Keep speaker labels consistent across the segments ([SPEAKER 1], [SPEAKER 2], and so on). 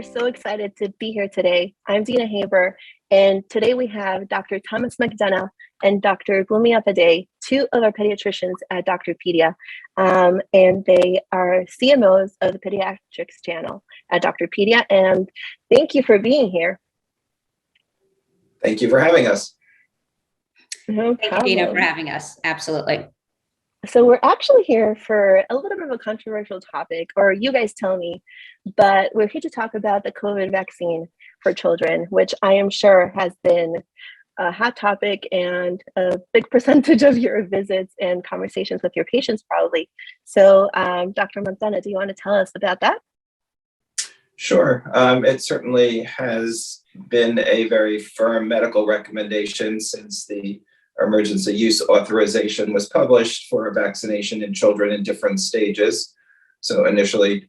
[SPEAKER 1] are so excited to be here today. I'm Dina Haber, and today we have Dr. Thomas McDonough and Dr. Blumi Apade, two of our pediatricians at Doctorpedia, and they are CMOs of the Pediatrics channel at Doctorpedia, and thank you for being here.
[SPEAKER 2] Thank you for having us.
[SPEAKER 1] No
[SPEAKER 3] Thank
[SPEAKER 1] problem.
[SPEAKER 3] you, Dina, for having us. Absolutely.
[SPEAKER 1] So we're actually here for a little bit of a controversial topic, or you guys tell me, but we're here to talk about the COVID vaccine for children, which I am sure has been a hot topic and a big percentage of your visits and conversations with your patients probably. So Dr. McDonough, do you want to tell us about that?
[SPEAKER 2] Sure. It certainly has been a very firm medical recommendation since the emergency use authorization was published for vaccination in children in different stages. So initially,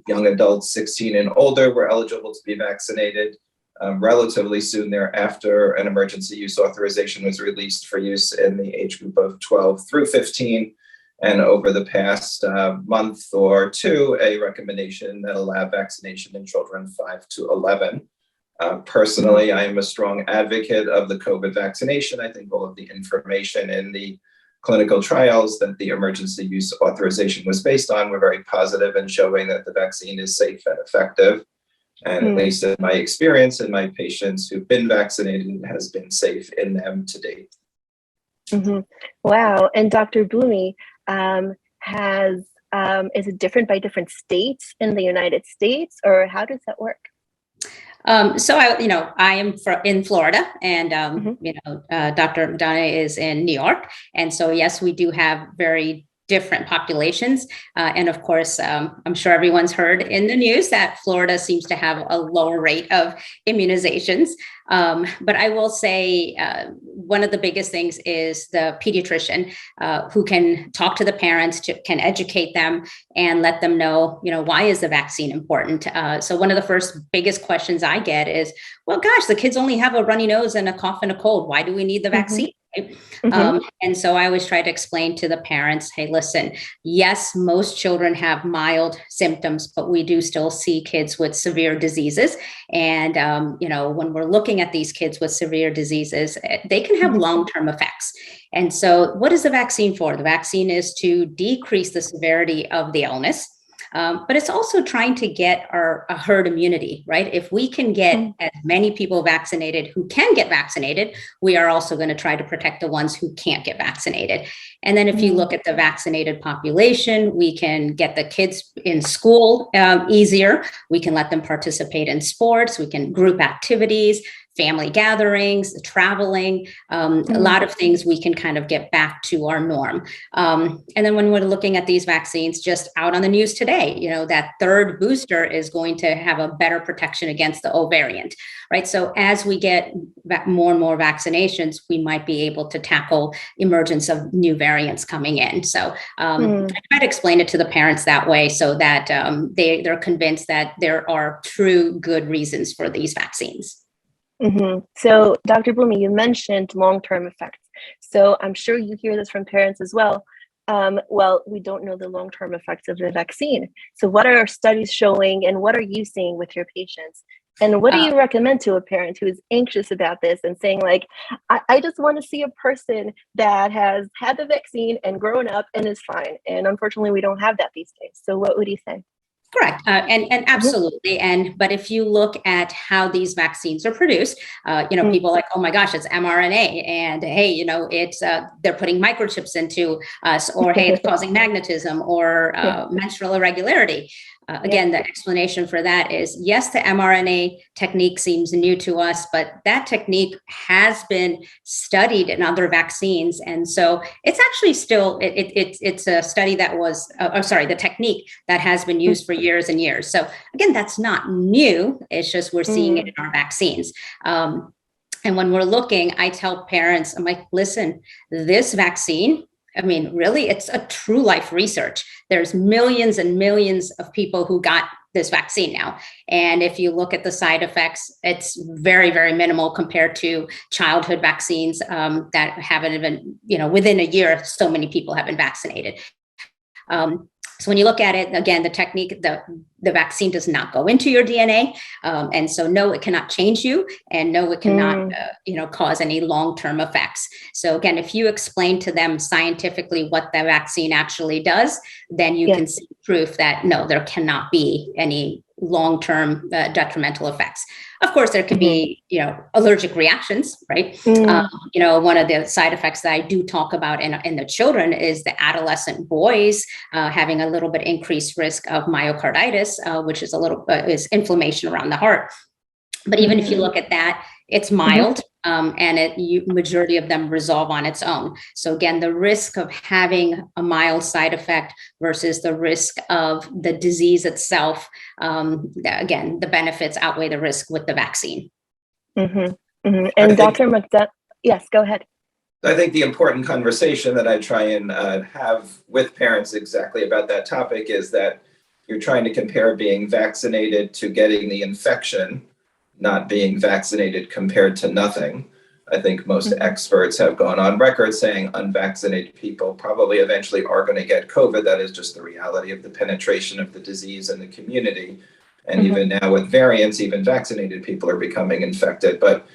[SPEAKER 2] young adults 16 and older were eligible to be vaccinated. Relatively soon thereafter, an emergency use authorization was released for use in the age group of 12 through 15. And over the past month or two, a recommendation that allowed vaccination in children 5 to 11. Personally, I am a strong advocate of the COVID vaccination. I think all of the information in the clinical trials that the emergency use authorization was based on were very positive and showing that the vaccine is safe and effective. And at least in my experience and my patients who've been vaccinated, it has been safe in them to date.
[SPEAKER 1] Wow. And Dr. Blumi, is it different by different states in the United States, or how does that work?
[SPEAKER 3] So I am in Florida, and Dr. McDonough is in New York, and so yes, we do have very different populations, and of course, I'm sure everyone's heard in the news that Florida seems to have a lower rate of immunizations. But I will say one of the biggest things is the pediatrician who can talk to the parents, can educate them and let them know, why is the vaccine important? So one of the first biggest questions I get is, well, gosh, the kids only have a runny nose and a cough and a cold. Why do we need the vaccine? And so I always try to explain to the parents, hey, listen, yes, most children have mild symptoms, but we do still see kids with severe diseases. And, when we're looking at these kids with severe diseases, they can have long-term effects. And so what is the vaccine for? The vaccine is to decrease the severity of the illness. But it's also trying to get a herd immunity, right? If we can get as many people vaccinated who can get vaccinated, we are also going to try to protect the ones who can't get vaccinated. And then if you look at the vaccinated population, we can get the kids in school easier. We can let them participate in sports. We can group activities, family gatherings, traveling, a lot of things we can kind of get back to our norm. And then when we're looking at these vaccines, just out on the news today, that third booster is going to have a better protection against the O variant, right? So as we get more and more vaccinations, we might be able to tackle emergence of new variants coming in. So I try to explain it to the parents that way so that they're convinced that there are true good reasons for these vaccines.
[SPEAKER 1] So, Dr. Blumi, you mentioned long-term effects. So I'm sure you hear this from parents as well. Well, we don't know the long-term effects of the vaccine. So what are our studies showing, and what are you seeing with your patients? And what do you recommend to a parent who is anxious about this and saying, like, I just want to see a person that has had the vaccine and grown up and is fine. And unfortunately, we don't have that these days. So what would you say?
[SPEAKER 3] Correct. And absolutely. But if you look at how these vaccines are produced, people are like, oh my gosh, it's mRNA. And hey, it's they're putting microchips into us, or hey, it's causing magnetism or menstrual irregularity. Again, the explanation for that is, yes, the mRNA technique seems new to us, but that technique has been studied in other vaccines. And so it's actually still, it's a study that was, the technique that has been used for years and years. So again, that's not new. It's just we're seeing it in our vaccines. And when we're looking, I tell parents, I'm like, listen, this vaccine, really, it's a true life research. There's millions and millions of people who got this vaccine now. And if you look at the side effects, it's very, very minimal compared to childhood vaccines that haven't even, within a year, so many people have been vaccinated. So when you look at it, again, the technique, the vaccine does not go into your DNA. And so no, it cannot change you, and no, it cannot, cause any long-term effects. So again, if you explain to them scientifically what the vaccine actually does, then you can see proof that no, there cannot be any long-term detrimental effects. Of course, there could be, allergic reactions, right? One of the side effects that I do talk about in the children is the adolescent boys having a little bit increased risk of myocarditis, which is is inflammation around the heart. But even if you look at that, it's mild, and majority of them resolve on its own. So again, the risk of having a mild side effect versus the risk of the disease itself, again, the benefits outweigh the risk with the vaccine.
[SPEAKER 1] And Dr. McDonough, yes, go ahead.
[SPEAKER 2] I think the important conversation that I try and have with parents exactly about that topic is that you're trying to compare being vaccinated to getting the infection, not being vaccinated compared to nothing. I think most experts have gone on record saying unvaccinated people probably eventually are going to get COVID. That is just the reality of the penetration of the disease in the community. And even now with variants, even vaccinated people are becoming infected. But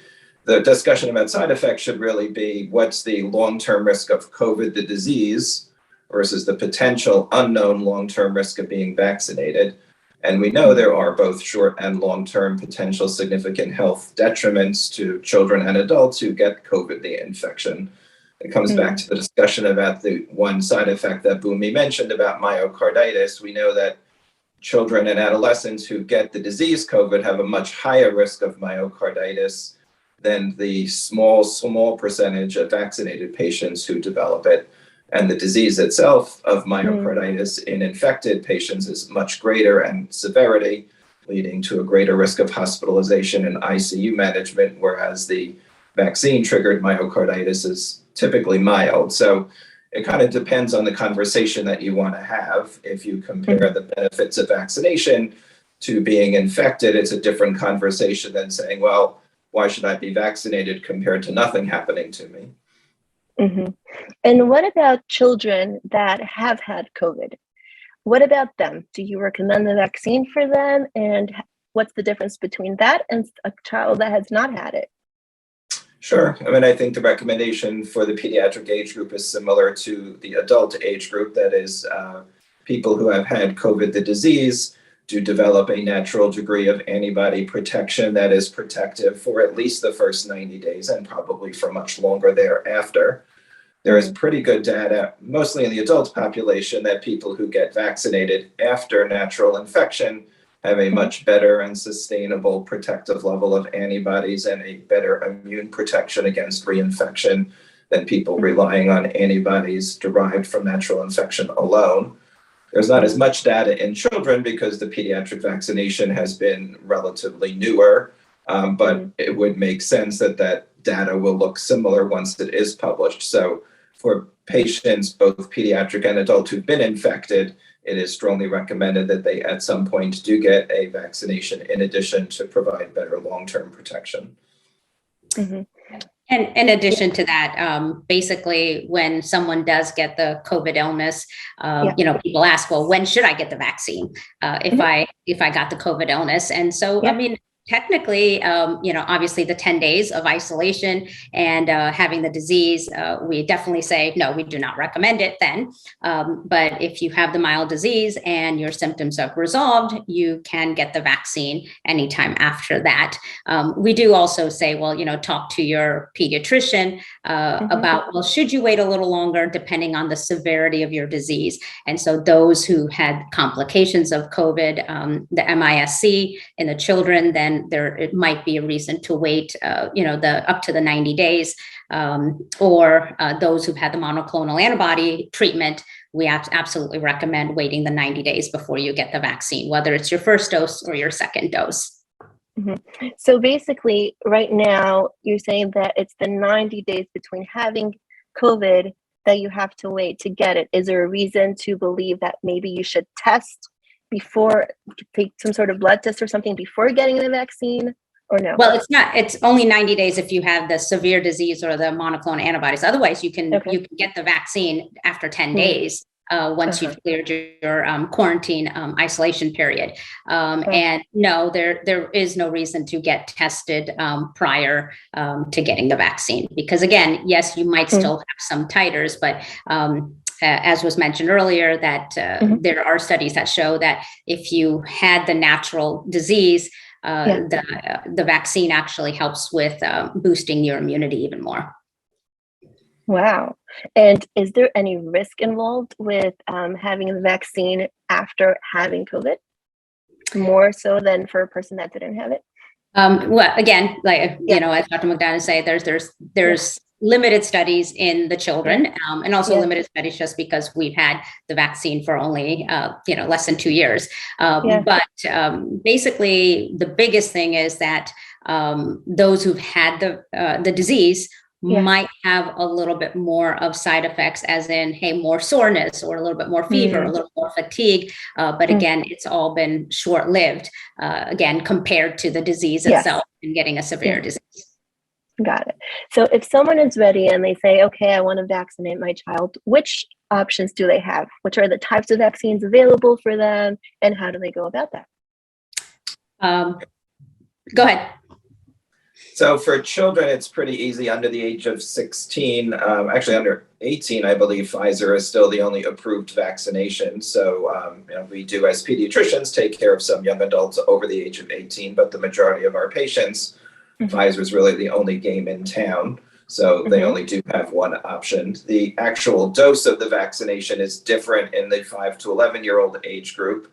[SPEAKER 2] the discussion about side effects should really be what's the long-term risk of COVID, the disease, versus the potential unknown long-term risk of being vaccinated. And we know there are both short and long-term potential significant health detriments to children and adults who get COVID, the infection. It comes back to the discussion about the one side effect that Bhumi mentioned about myocarditis. We know that children and adolescents who get the disease COVID have a much higher risk of myocarditis than the small percentage of vaccinated patients who develop it. And the disease itself of myocarditis in infected patients is much greater in severity, leading to a greater risk of hospitalization and ICU management, whereas the vaccine-triggered myocarditis is typically mild. So it kind of depends on the conversation that you want to have. If you compare the benefits of vaccination to being infected, it's a different conversation than saying, well, why should I be vaccinated compared to nothing happening to me?
[SPEAKER 1] And what about children that have had COVID? What about them? Do you recommend the vaccine for them? And what's the difference between that and a child that has not had it?
[SPEAKER 2] Sure. I mean, I think the recommendation for the pediatric age group is similar to the adult age group. That is, people who have had COVID, the disease, do develop a natural degree of antibody protection that is protective for at least the first 90 days and probably for much longer thereafter. There is pretty good data, mostly in the adult population, that people who get vaccinated after natural infection have a much better and sustainable protective level of antibodies and a better immune protection against reinfection than people relying on antibodies derived from natural infection alone. There's not as much data in children because the pediatric vaccination has been relatively newer, but it would make sense that that data will look similar once it is published. So for patients, both pediatric and adult who've been infected, it is strongly recommended that they at some point do get a vaccination in addition to provide better long-term protection.
[SPEAKER 3] And in addition to that, basically, when someone does get the COVID illness, people ask, well, when should I get the vaccine if I got the COVID illness? And so, I mean, technically, obviously the 10 days of isolation and having the disease, we definitely say, no, we do not recommend it then. But if you have the mild disease and your symptoms have resolved, you can get the vaccine anytime after that. We do also say, well, talk to your pediatrician about, well, should you wait a little longer depending on the severity of your disease? And so those who had complications of COVID, the MIS-C in the children, then it might be a reason to wait, the up to the 90 days, or those who've had the monoclonal antibody treatment. We absolutely recommend waiting the 90 days before you get the vaccine, whether it's your first dose or your second dose.
[SPEAKER 1] So basically, right now, you're saying that it's the 90 days between having COVID that you have to wait to get it. Is there a reason to believe that maybe you should before, take some sort of blood test or something before getting the vaccine, or no?
[SPEAKER 3] Well, it's not. It's only 90 days if you have the severe disease or the monoclonal antibodies. Otherwise, you can get the vaccine after 10 days. once you've cleared your quarantine isolation period. And no, there is no reason to get tested prior to getting the vaccine, because again, yes, you might still have some titers, but as was mentioned earlier, that there are studies that show that if you had the natural disease, the vaccine actually helps with boosting your immunity even more.
[SPEAKER 1] Wow. And is there any risk involved with having the vaccine after having COVID? More so than for a person that didn't have it?
[SPEAKER 3] Well, again, like, you know, as Dr. McDonough say, there's limited studies in the children, and also limited studies just because we've had the vaccine for only, less than 2 years. But basically, the biggest thing is that those who've had the disease might have a little bit more of side effects, as in, hey, more soreness or a little bit more fever, a little more fatigue. But again, it's all been short-lived, again, compared to the disease itself and getting a severe disease.
[SPEAKER 1] Got it. So if someone is ready and they say, okay, I want to vaccinate my child, which options do they have? Which are the types of vaccines available for them, and how do they go about that?
[SPEAKER 3] Go ahead.
[SPEAKER 2] So for children, it's pretty easy under the age of 16. Actually, under 18, I believe Pfizer is still the only approved vaccination. So we do, as pediatricians, take care of some young adults over the age of 18, but the majority of our patients, Pfizer is really the only game in town. So they only do have one option. The actual dose of the vaccination is different in the 5 to 11-year-old age group.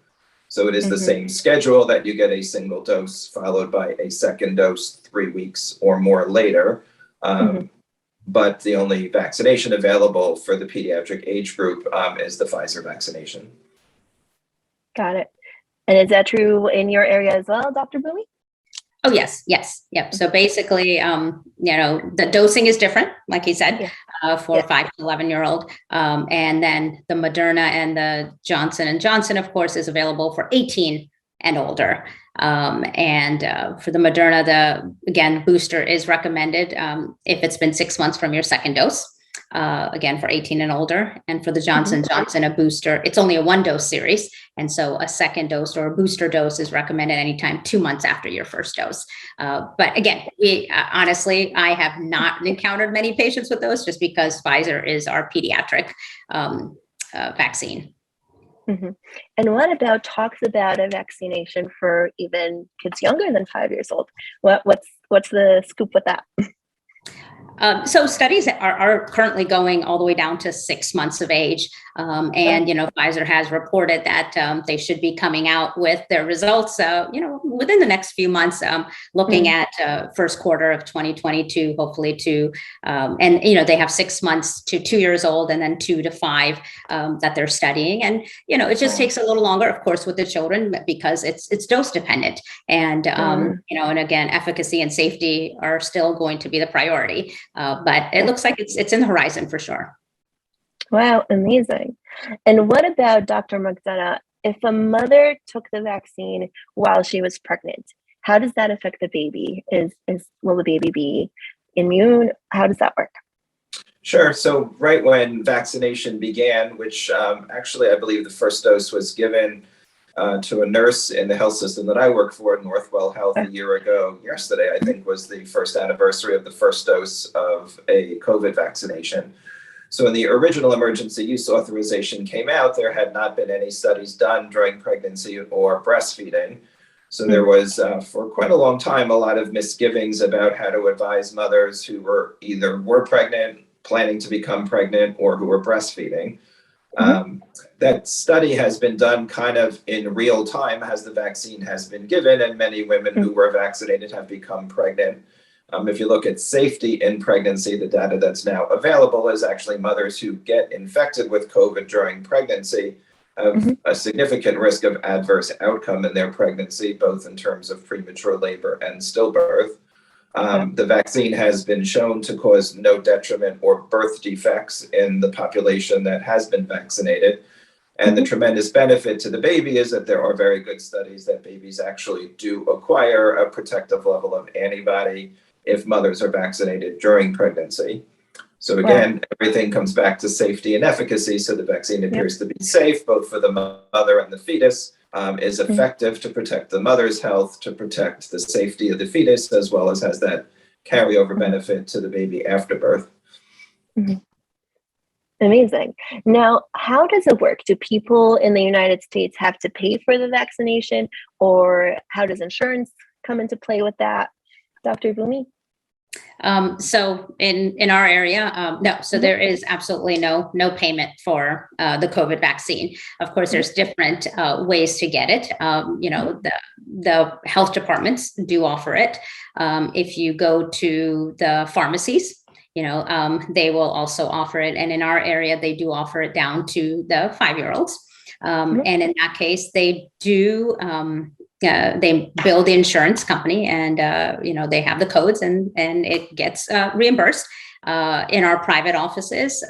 [SPEAKER 2] So it is the same schedule, that you get a single dose followed by a second dose 3 weeks or more later. But the only vaccination available for the pediatric age group is the Pfizer vaccination.
[SPEAKER 1] Got it. And is that true in your area as well, Dr. Bowie?
[SPEAKER 3] Oh, yes. Yep. So basically, the dosing is different, like he said, for 5 to 11-year-old. And then the Moderna and the Johnson & Johnson, of course, is available for 18 and older. And for the Moderna, the booster is recommended if it's been 6 months from your second dose. Again, for 18 and older. And for the Johnson & Johnson, a booster, it's only a 1-dose series. And so a second dose or a booster dose is recommended anytime 2 months after your first dose. But again, we honestly, I have not encountered many patients with those, just because Pfizer is our pediatric vaccine.
[SPEAKER 1] And what about talks about a vaccination for even kids younger than 5 years old? What's the scoop with that?
[SPEAKER 3] So studies are currently going all the way down to 6 months of age. And, Pfizer has reported that they should be coming out with their results, within the next few months, looking at first quarter of 2022, hopefully and, they have 6 months to 2 years old, and then 2 to 5 that they're studying. And, it just takes a little longer, of course, with the children, because it's dose dependent. And, and again, efficacy and safety are still going to be the priority. But it looks like it's in the horizon for sure.
[SPEAKER 1] Wow, amazing. And what about Dr. McDonough? If a mother took the vaccine while she was pregnant, how does that affect the baby? Will the baby be immune? How does that work?
[SPEAKER 2] Sure. So right when vaccination began, which actually I believe the first dose was given to a nurse in the health system that I work for, Northwell Health, a year ago. Yesterday, I think, was the first anniversary of the first dose of a COVID vaccination. So when the original emergency use authorization came out, there had not been any studies done during pregnancy or breastfeeding. So there was, for quite a long time, a lot of misgivings about how to advise mothers who were pregnant, planning to become pregnant, or who were breastfeeding. That study has been done kind of in real time as the vaccine has been given, and many women who were vaccinated have become pregnant. If you look at safety in pregnancy, the data that's now available is actually mothers who get infected with COVID during pregnancy have a significant risk of adverse outcome in their pregnancy, both in terms of premature labor and stillbirth. The vaccine has been shown to cause no detriment or birth defects in the population that has been vaccinated. And the tremendous benefit to the baby is that there are very good studies that babies actually do acquire a protective level of antibody if mothers are vaccinated during pregnancy. So again, everything comes back to safety and efficacy. So the vaccine appears to be safe, both for the mother and the fetus, is effective to protect the mother's health, to protect the safety of the fetus, as well as has that carryover benefit to the baby after birth.
[SPEAKER 1] Amazing. Now, how does it work? Do people in the United States have to pay for the vaccination, or how does insurance come into play with that? Dr. Bhumi?
[SPEAKER 3] So in our area, no. So there is absolutely no payment for the COVID vaccine. Of course, there's different ways to get it. The health departments do offer it. If you go to the pharmacies, they will also offer it. And in our area, they do offer it down to the 5-year-olds. And in that case, they do. They bill the insurance company, and they have the codes, and it gets reimbursed. In our private offices,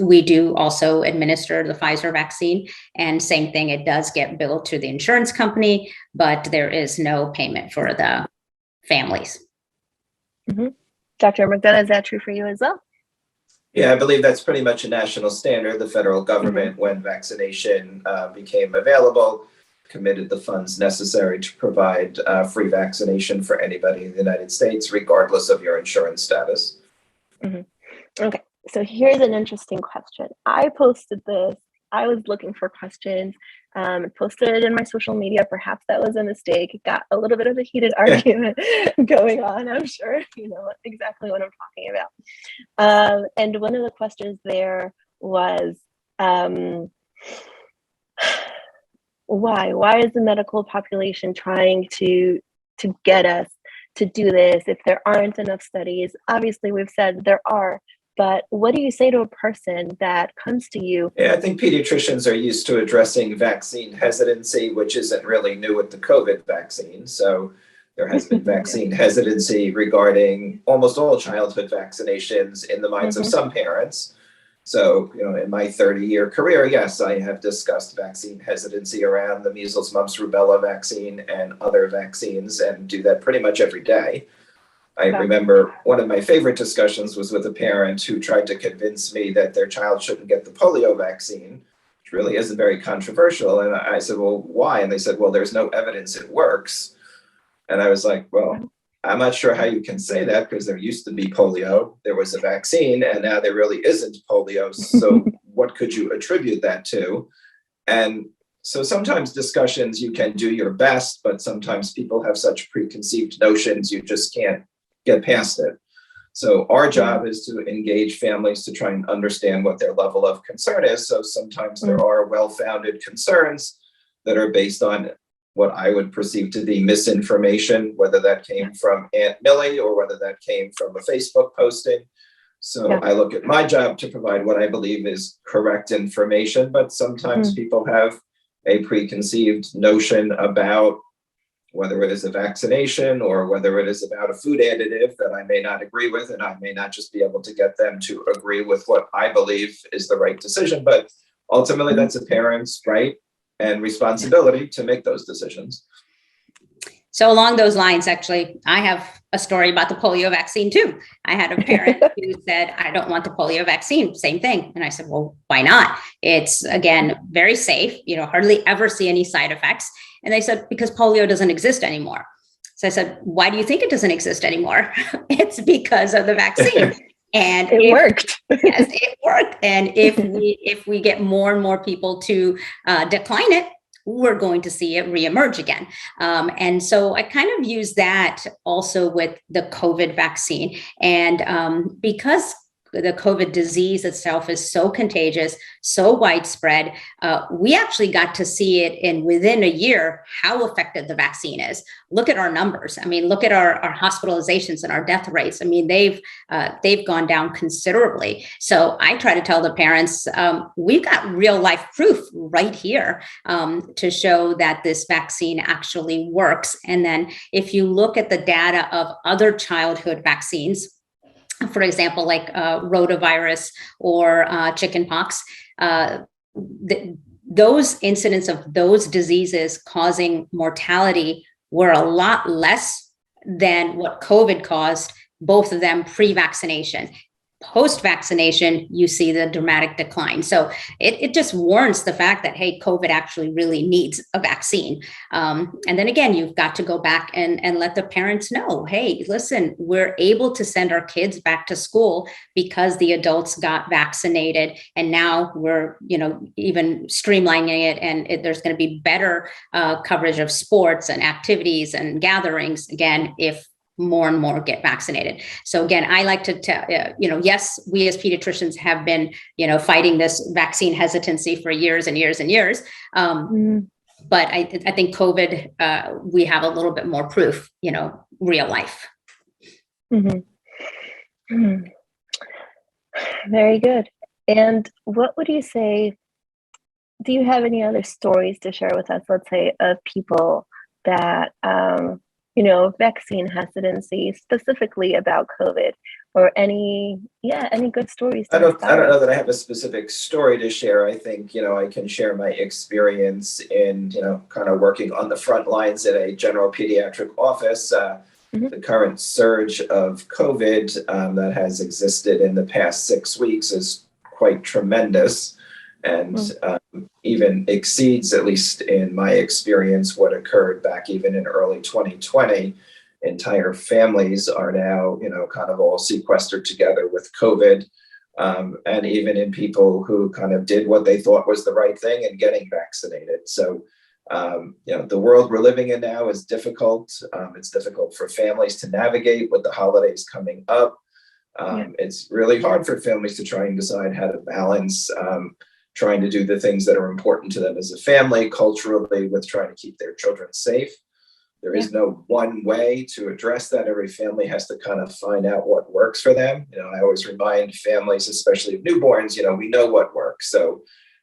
[SPEAKER 3] we do also administer the Pfizer vaccine, and same thing, it does get billed to the insurance company, but there is no payment for the families.
[SPEAKER 1] Dr. McDonough, is that true for you as well?
[SPEAKER 2] Yeah, I believe that's pretty much a national standard. The federal government, when vaccination became available, committed the funds necessary to provide free vaccination for anybody in the United States, regardless of your insurance status.
[SPEAKER 1] Okay, so here's an interesting question. I posted this. I was looking for questions, posted it in my social media. Perhaps that was a mistake. It got a little bit of a heated argument going on. I'm sure you know exactly what I'm talking about. And one of the questions there was, why is the medical population trying to get us to do this if there aren't enough studies? Obviously, we've said there are, but what do you say to a person that comes to you?
[SPEAKER 2] Yeah, I think pediatricians are used to addressing vaccine hesitancy, which isn't really new with the COVID vaccine. So there has been vaccine hesitancy regarding almost all childhood vaccinations in the minds of some parents. So, in my 30-year career, yes, I have discussed vaccine hesitancy around the measles, mumps, rubella vaccine and other vaccines, and do that pretty much every day. I remember one of my favorite discussions was with a parent who tried to convince me that their child shouldn't get the polio vaccine, which really isn't very controversial. And I said, well, why? And they said, well, there's no evidence it works. And I was like, well, I'm not sure how you can say that, because there used to be polio, there was a vaccine, and now there really isn't polio. So what could you attribute that to? And so sometimes discussions, you can do your best, but sometimes people have such preconceived notions, you just can't get past it. So our job is to engage families to try and understand what their level of concern is. So sometimes there are well-founded concerns that are based on what I would perceive to be misinformation, whether that came from Aunt Millie or whether that came from a Facebook posting. So I look at my job to provide what I believe is correct information, but sometimes people have a preconceived notion about whether it is a vaccination or whether it is about a food additive that I may not agree with, and I may not just be able to get them to agree with what I believe is the right decision. But ultimately, that's a parent's right and responsibility to make those decisions.
[SPEAKER 3] So along those lines, actually, I have a story about the polio vaccine too. I had a parent who said, I don't want the polio vaccine, same thing. And I said, well, why not? It's, again, very safe, hardly ever see any side effects. And they said, because polio doesn't exist anymore. So I said, why do you think it doesn't exist anymore? It's because of the vaccine. And
[SPEAKER 1] it worked.
[SPEAKER 3] Yes, it worked. And if we get more and more people to decline it, we're going to see it reemerge again. And so I kind of use that also with the COVID vaccine. And because the COVID disease itself is so contagious, so widespread, we actually got to see it in within a year how effective the vaccine is. Look at our numbers. I mean, look at our hospitalizations and our death rates. I mean, they've gone down considerably. So I try to tell the parents, we've got real life proof right here to show that this vaccine actually works. And then if you look at the data of other childhood vaccines, for example, like rotavirus or chickenpox, those incidents of those diseases causing mortality were a lot less than what COVID caused, both of them pre-vaccination. post-vaccination, you see the dramatic decline. So it just warrants the fact that, hey, COVID actually really needs a vaccine. And then again, you've got to go back and let the parents know, hey, listen, we're able to send our kids back to school because the adults got vaccinated. And now we're, even streamlining it, and there's going to be better coverage of sports and activities and gatherings, again, if more and more get vaccinated. So again, I like to tell, yes, we as pediatricians have been, fighting this vaccine hesitancy for years and years and years. But I think COVID, we have a little bit more proof, real life.
[SPEAKER 1] Very good. And what would you say, do you have any other stories to share with us, let's say, of people that, vaccine hesitancy, specifically about COVID, or any good stories?
[SPEAKER 2] I don't know that I have a specific story to share. I think, I can share my experience in, kind of working on the front lines at a general pediatric office. The current surge of COVID that has existed in the past 6 weeks is quite tremendous, and even exceeds, at least in my experience, what occurred back even in early 2020. Entire families are now, kind of all sequestered together with COVID. And even in people who kind of did what they thought was the right thing and getting vaccinated. So, the world we're living in now is difficult. It's difficult for families to navigate with the holidays coming up. It's really hard for families to try and decide how to balance trying to do the things that are important to them as a family, culturally, with trying to keep their children safe. There is no one way to address that. Every family has to kind of find out what works for them. I always remind families, especially newborns, we know what works. So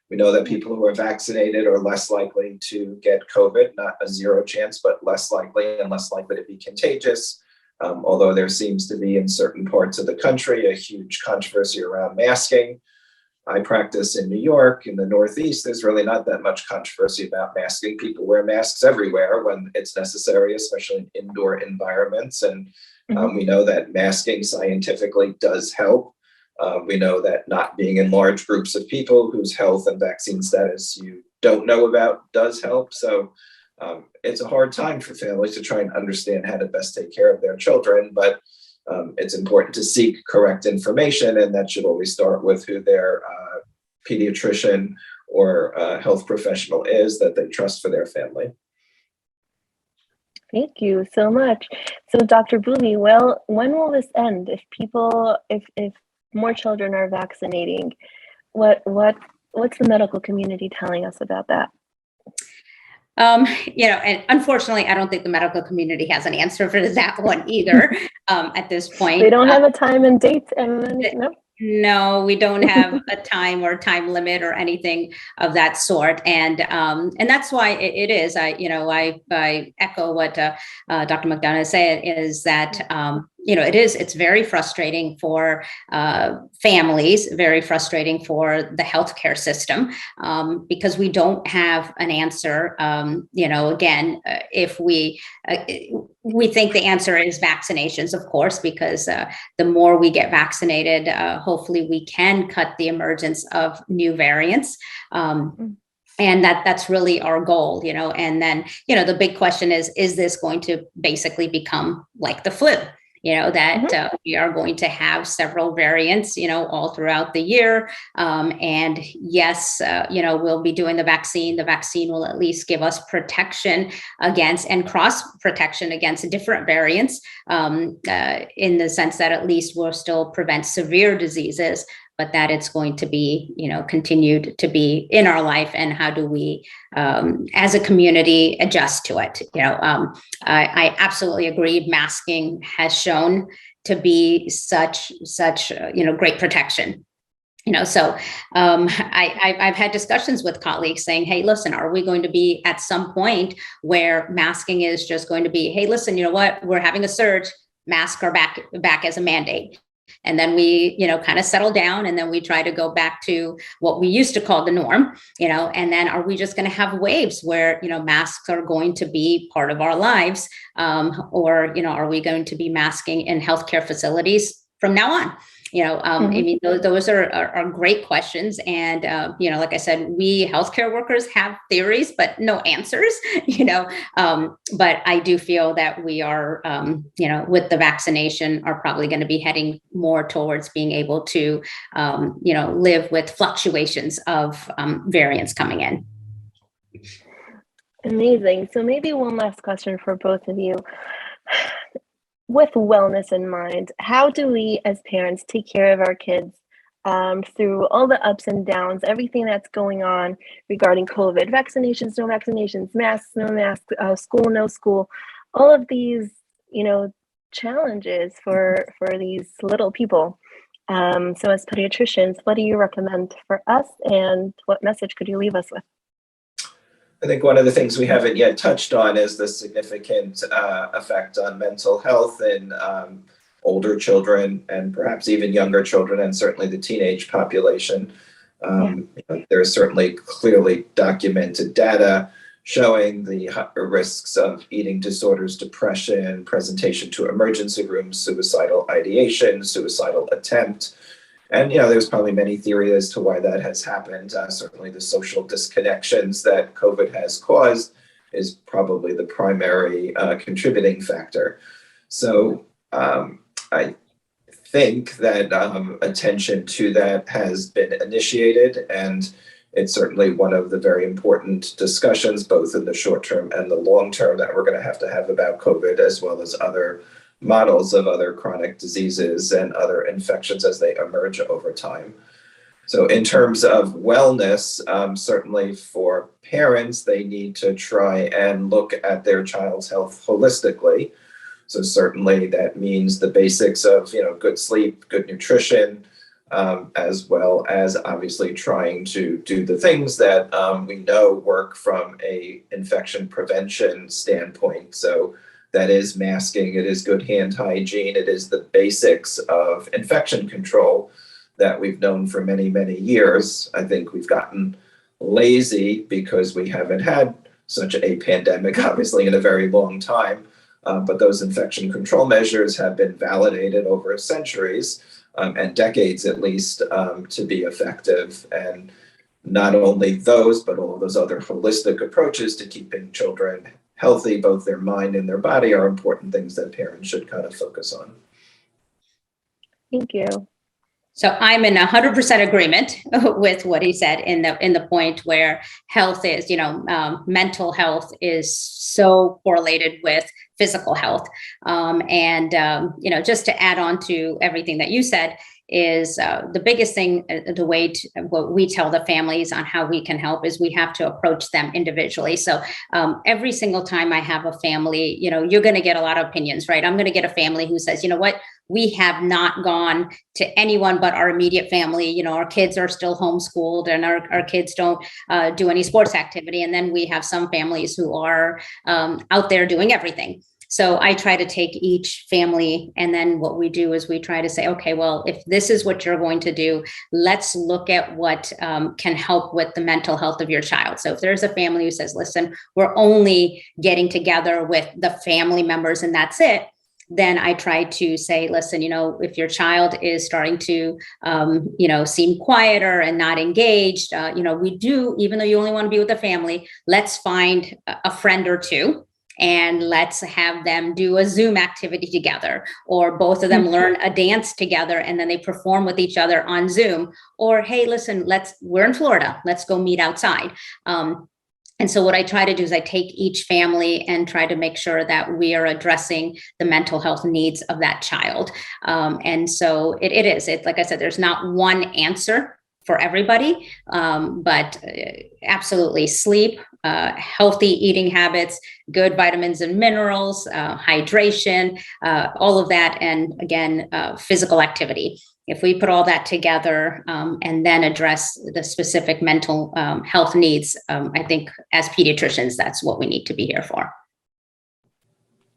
[SPEAKER 2] we know that people who are vaccinated are less likely to get COVID, not a zero chance, but less likely and less likely to be contagious. Although there seems to be in certain parts of the country a huge controversy around masking. I practice in New York, in the Northeast. There's really not that much controversy about masking. People wear masks everywhere when it's necessary, especially in indoor environments. And we know that masking scientifically does help. We know that not being in large groups of people whose health and vaccine status you don't know about does help. So it's a hard time for families to try and understand how to best take care of their children, but it's important to seek correct information, and that should always start with who their pediatrician or health professional is that they trust for their family.
[SPEAKER 1] Thank you so much. So, Dr. Boumi, well, when will this end? If more children are vaccinating, what's the medical community telling us about that?
[SPEAKER 3] And unfortunately, I don't think the medical community has an answer for that one either. At this point,
[SPEAKER 1] they don't have a time and date,
[SPEAKER 3] No, we don't have a time or time limit or anything of that sort, and that's why it is. I echo what Dr. McDonough said, is that it's very frustrating for families, very frustrating for the healthcare system, because we don't have an answer. Again, if we think the answer is vaccinations, of course, because the more we get vaccinated, hopefully we can cut the emergence of new variants. And that's really our goal, and then, the big question is this going to basically become like the flu? We are going to have several variants, all throughout the year. And yes, we'll be doing the vaccine. The vaccine will at least give us protection against and cross protection against different variants, in the sense that at least we'll still prevent severe diseases, but that it's going to be, continued to be in our life. And how do we, as a community, adjust to it? I absolutely agree. Masking has shown to be such great protection. So I've had discussions with colleagues saying, hey, listen, are we going to be at some point where masking is just going to be, hey, listen, you know what, we're having a surge, masks are back as a mandate. And then we, kind of settle down, and then we try to go back to what we used to call the norm, and then are we just going to have waves where, masks are going to be part of our lives? Or, are we going to be masking in healthcare facilities from now on? I mean, those are great questions. And, like I said, we healthcare workers have theories, but no answers, but I do feel that we are, with the vaccination are probably going to be heading more towards being able to, live with fluctuations of variants coming in.
[SPEAKER 1] Amazing. So maybe one last question for both of you. With wellness in mind, how do we as parents take care of our kids through all the ups and downs, everything that's going on regarding COVID, vaccinations, no vaccinations, masks, no masks, school, no school, all of these, challenges for these little people. So as pediatricians, what do you recommend for us, and what message could you leave us with?
[SPEAKER 2] I think one of the things we haven't yet touched on is the significant effect on mental health in older children and perhaps even younger children, and certainly the teenage population. There is certainly clearly documented data showing the risks of eating disorders, depression, presentation to emergency rooms, suicidal ideation, suicidal attempt. And, there's probably many theories as to why that has happened. Certainly the social disconnections that COVID has caused is probably the primary contributing factor. So I think that attention to that has been initiated, and it's certainly one of the very important discussions, both in the short term and the long term, that we're going to have about COVID, as well as other models of other chronic diseases and other infections as they emerge over time. So in terms of wellness, certainly for parents, they need to try and look at their child's health holistically. So certainly that means the basics of, good sleep, good nutrition, as well as obviously trying to do the things that we know work from a infection prevention standpoint. So that is masking, it is good hand hygiene, it is the basics of infection control that we've known for many, many years. I think we've gotten lazy because we haven't had such a pandemic, obviously, in a very long time. But those infection control measures have been validated over centuries and decades, at least, to be effective. And not only those, but all of those other holistic approaches to keeping children healthy, both their mind and their body, are important things that parents should kind of focus on.
[SPEAKER 1] Thank you.
[SPEAKER 3] So I'm in 100% agreement with what he said in the point where health is, mental health is so correlated with physical health. Just to add on to everything that you said, is the biggest thing, what we tell the families on how we can help is we have to approach them individually. So every single time I have a family, you're going to get a lot of opinions, right? I'm going to get a family who says, we have not gone to anyone but our immediate family. Our kids are still homeschooled, and our kids don't do any sports activity. And then we have some families who are out there doing everything. So I try to take each family, and then what we do is we try to say, okay, well, if this is what you're going to do, let's look at what can help with the mental health of your child. So if there's a family who says, listen, we're only getting together with the family members and that's it, then I try to say, listen, if your child is starting to, seem quieter and not engaged, we do, even though you only want to be with the family, let's find a friend or two and let's have them do a Zoom activity together, or both of them learn a dance together and then they perform with each other on Zoom. Or, hey, listen, we're in Florida, let's go meet outside. And so what I try to do is I take each family and try to make sure that we are addressing the mental health needs of that child. And so it is, like I said, there's not one answer for everybody, but absolutely sleep, healthy eating habits, good vitamins and minerals, hydration, all of that. And again, physical activity. If we put all that together and then address the specific mental health needs, I think as pediatricians, that's what we need to be here for.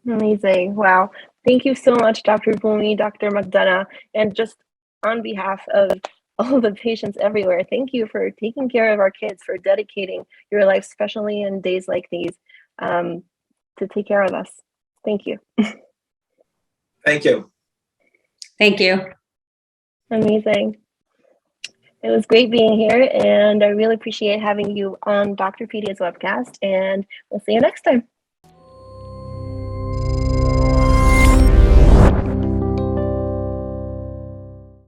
[SPEAKER 1] Amazing. Wow. Thank you so much, Dr. Bhumi, Dr. McDonough, and just on behalf of all the patients everywhere, thank you for taking care of our kids, for dedicating your life, especially in days like these, to take care of us. Thank you.
[SPEAKER 2] Thank you.
[SPEAKER 3] Thank you.
[SPEAKER 1] Amazing. It was great being here, and I really appreciate having you on Dr. Pedia's webcast, and we'll see you next time.